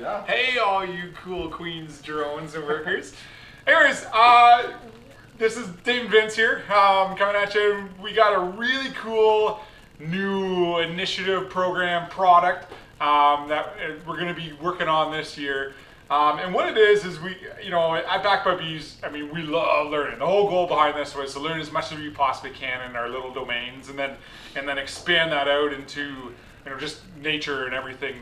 Yeah. Hey, all you cool queens, drones, and workers. Anyways, this is Dave and Vince here, coming at you. We got a really cool new initiative, program, product that we're going to be working on this year. And what it is we, at Back by Bees, I mean, we love learning. The whole goal behind this was to learn as much as we possibly can in our little domains, and then expand that out into, just nature and everything,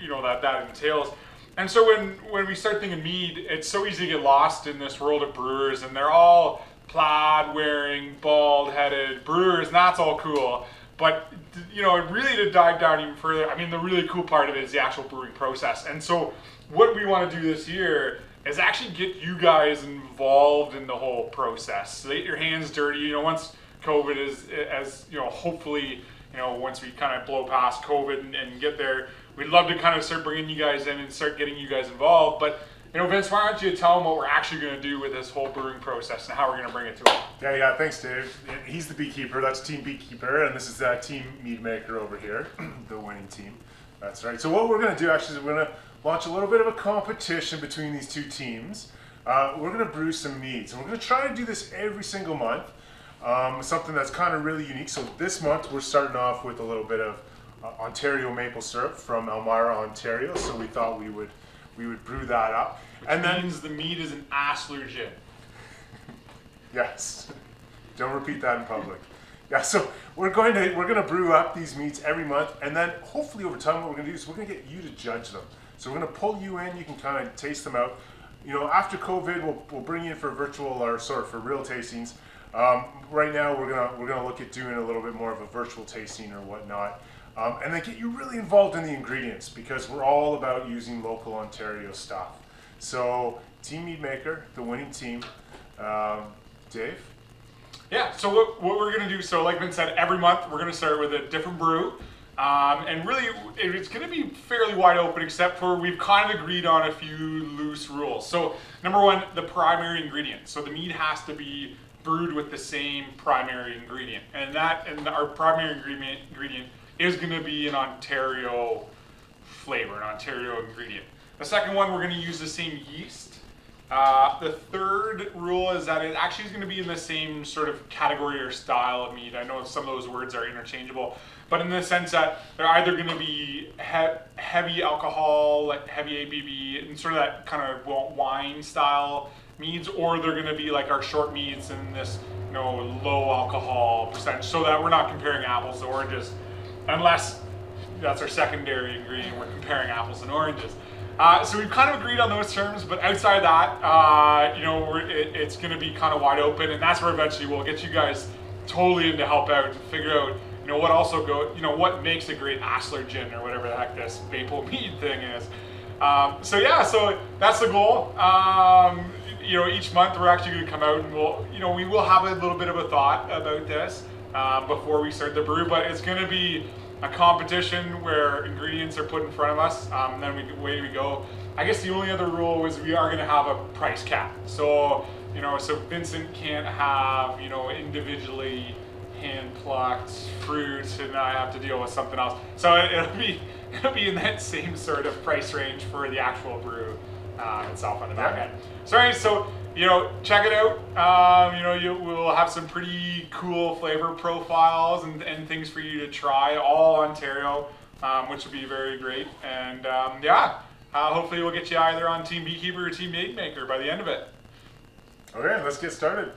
that entails. And so when we start thinking mead, it's so easy to get lost in this world of brewers, and they're all plaid-wearing, bald-headed brewers, and that's all cool. But really to dive down even further, I mean, the really cool part of it is the actual brewing process. And so what we want to do this year is actually get you guys involved in the whole process. So get your hands dirty. Once COVID is, hopefully, once we kind of blow past COVID and get there, we'd love to kind of start bringing you guys in and start getting you guys involved. But, Vince, why don't you tell them what we're actually going to do with this whole brewing process and how we're going to bring it to them? Yeah, thanks, Dave. He's the Beekeeper, that's Team Beekeeper, and this is Team Meadmaker over here, the winning team. That's right. So what we're going to do actually is we're going to launch a little bit of a competition between these two teams. We're going to brew some meads, and we're going to try to do this every single month, something that's kind of really unique. So this month we're starting off with a little bit of Ontario maple syrup from Elmira, Ontario. So we thought we would brew that up. Which means the mead is an Asler gin. Yes. Don't repeat that in public. Yeah, so we're gonna brew up these meads every month, and then hopefully over time what we're gonna do is we're gonna get you to judge them. So we're gonna pull you in, you can kind of taste them out. After COVID, we'll bring you in for for real tastings. Right now we're gonna look at doing a little bit more of a virtual tasting or whatnot. And then get you really involved in the ingredients, because we're all about using local Ontario stuff. So Team Meadmaker, the winning team. Dave? Yeah, so what we're going to do, so like Vince said, every month we're going to start with a different brew. And really, it's going to be fairly wide open, except for we've kind of agreed on a few loose rules. So number one, the primary ingredient. So the mead has to be brewed with the same primary ingredient. And our primary ingredient is going to be an Ontario flavor, an Ontario ingredient. The second one, we're going to use the same yeast. The third rule is that it actually is going to be in the same sort of category or style of mead. I know some of those words are interchangeable, but in the sense that they're either going to be heavy alcohol, like heavy ABV, and sort of that kind of wine style meads, or they're going to be like our short meads in this low alcohol percentage, so that we're not comparing apples to oranges, unless that's our secondary ingredient, we're comparing apples and oranges. So we've kind of agreed on those terms, but outside that, it's going to be kind of wide open, and that's where eventually we'll get you guys totally in to help out and figure out, what makes a great Asler gin or whatever the heck this maple mead thing is. So that's the goal. Each month we're actually going to come out and we will have a little bit of a thought about this before we start the brew, but it's going to be a competition where ingredients are put in front of us, and then away we go. I guess the only other rule is we are going to have a price cap. So, so Vincent can't have, individually hand-plucked fruit, and I have to deal with something else. So it'll be in that same sort of price range for the actual brew itself on the back end. Sorry, so check it out. We'll have some pretty cool flavor profiles and things for you to try, all Ontario, which will be very great. And hopefully we'll get you either on Team Beekeeper or Team Meadmaker by the end of it. Okay, let's get started.